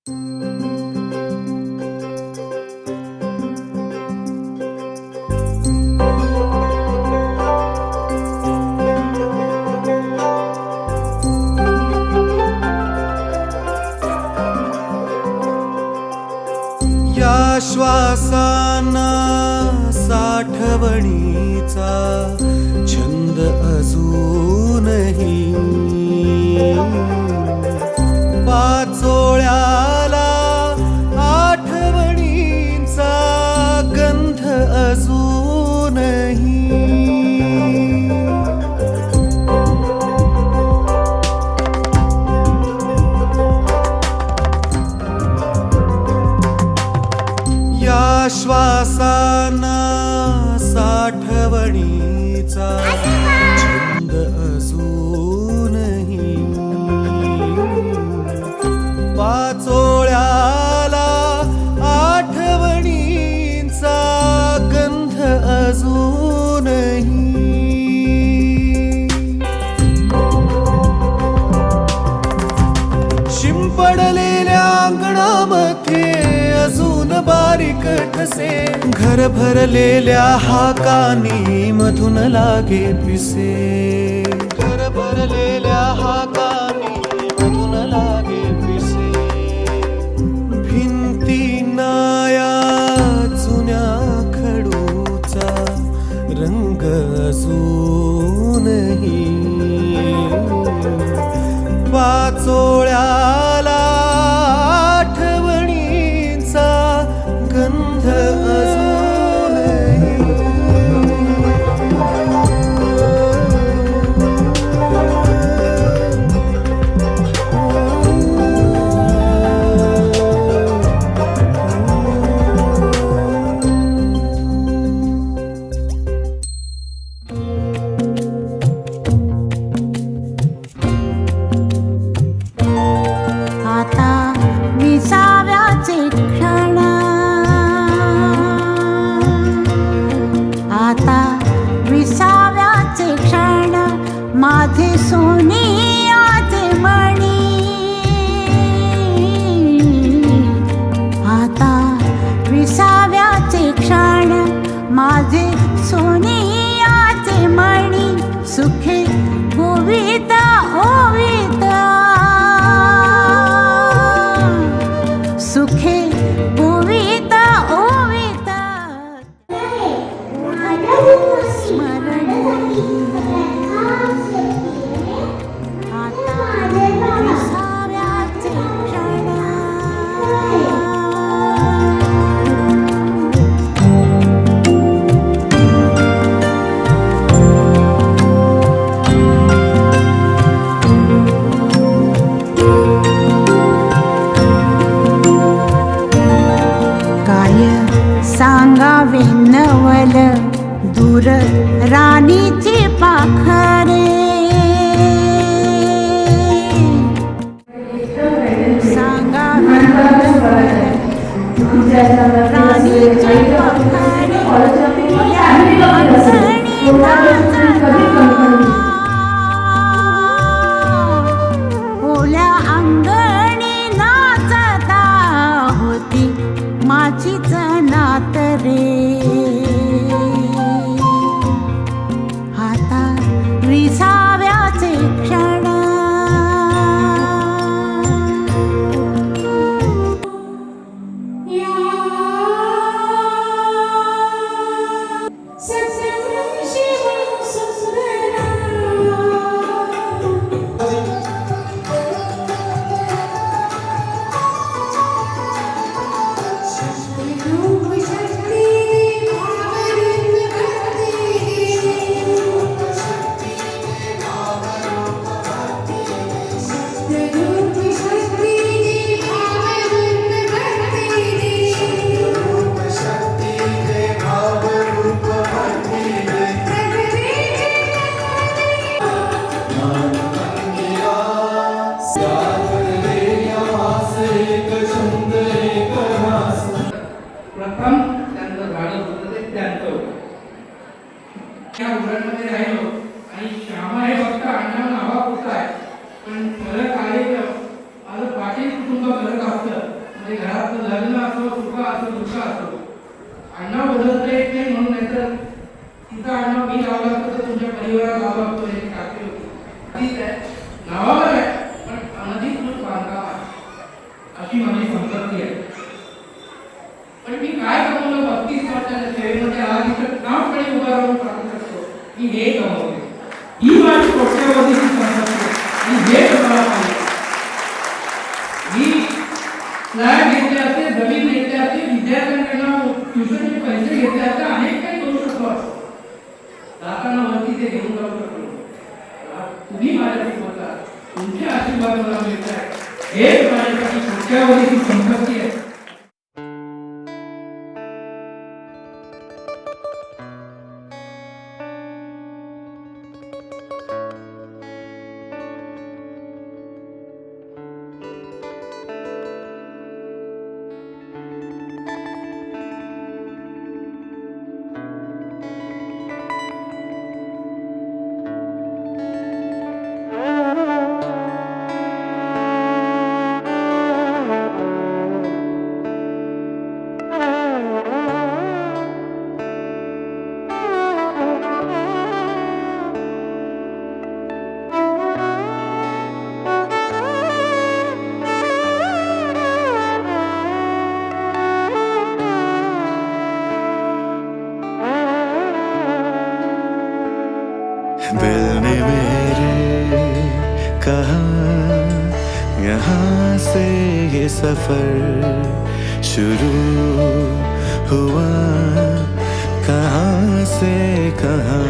या श्वासांना साठवणीचा छंद अजूनही पाचोळ्याला आठवणींचा गंध अजूनही या श्वासांना साठवणीचा छंद अजूनही पाचोळ्याला आठवणींचा गंध अजूनही शिंपडलेल्या अंगणामध्ये अजून बारीक ठसे घर भरलेल्या हाकानी मधून लागे पिसे घर भरलेल्या हाकानी मधून लागे पिसे भिंतींना या जुन्या खडूचा रंग अजूनही पाचोळ्याला आठवणींचा गंध अजूनही आता विसाव्याचे क्षण आता विसाव्याचे क्षण माझे सोनियाचे मणी आता विसाव्याचे क्षण माझे सोनियाचे मणी सुखे गोविता ओविता सुखे गोविता ओविता स्मरणी आता विसाव्याचे क्षण सांगावे नवल दूर राणीची पाखरे सांगावे नवल दूर राणीची पाखरे ओल्या अंगणी नाचता होती माझीच नात रे आता विसाव्याचे क्षण त्या उघडमध्ये राहिलो आणि श्यामा हे फक्त अण्णा नावापुरता आहे, पण फरक आहे माझं पाटील कुटुंब फरक असतं. असतो. आडनाव बदलता येत नाही म्हणून, नाहीतर तिचा आडनाव मी लावला असतो तर तुमच्या परिवारात लावला असतो याची खात्री होती. ठीक आहे, नावावर आहे पण अनधिकृत बांधकाम आहे अशी माझी संपत्ती आहे. पण मी काय कमवलं 32 वर्षाच्या सेवेमध्ये आज इथं ठामपणे उभा राहून सांगू शकतो की हे कमवले. ही माझी कोट्यावधीची संपत्ती आहे आणि हे तुम्हाला पाहिजे. मी फ्लॅट घेतले असते, जमीन घेतले असते, विद्यार्थ्यांकडनं ट्युशनचे पैसे घेतले असते, अनेक काही करू शकतो. जाताना वरती ते घेऊन जाऊ शकतो. तुम्ही माझ्याशी बोलता, तुमचे आशीर्वाद मला मिळत आहे. हेच माझ्यासाठी कोट्यावधीची संपत्ती आहे. दिल ने मेरे कहा यहाँ से ये सफर शुरू हुआ, कहाँ से कहाँ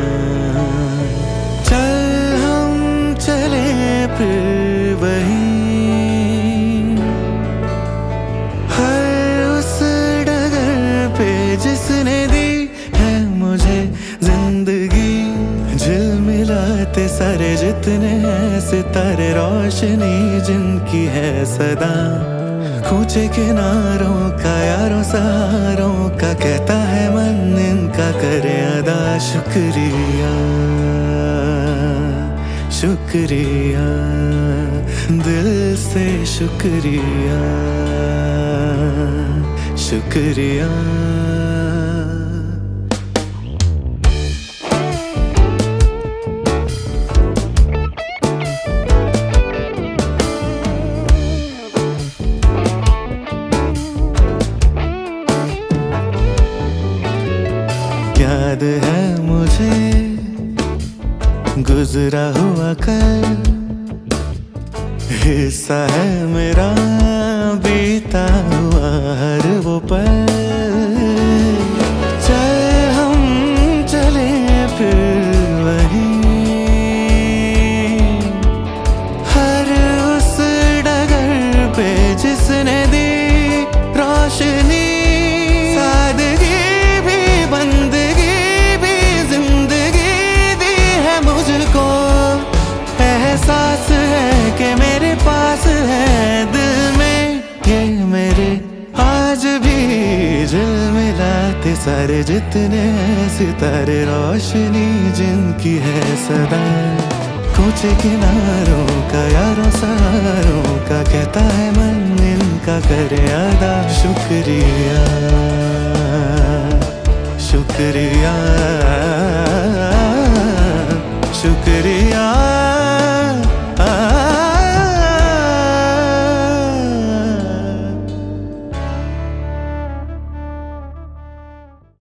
चल हम चले फिर वही हर उस डगर पे जिसने दी है मुझे जिंदगी। झिलमिलाते सारे जितने हैं सितारे, रोशनी जिनकी है सदा, ऊंचे किनारों का यारों सहारों का कहता है मन इनका करे अदा। शुक्रिया शुक्रिया दिल से शुक्रिया शुक्रिया। याद है मुझे गुजरा हुआ कल, हिस्सा है मेरा बीता हुआ हर वो पल। चल हम चले फिर वही हर उस डगर पे जिसने दी रोशनी। सादगी भी बंदगी भी जिंदगी दी है मुझको, एहसास है कि मेरे पास है दिल में ये मेरे आज भी झिलमिलाते सारे जितने हैं सितारे, रोशनी जिनकी है सदा, ऊंचे किनारों का यारों सहारों का कहता है मन इनका करे अदा। शुक्रिया शुक्रिया शुक्रिया।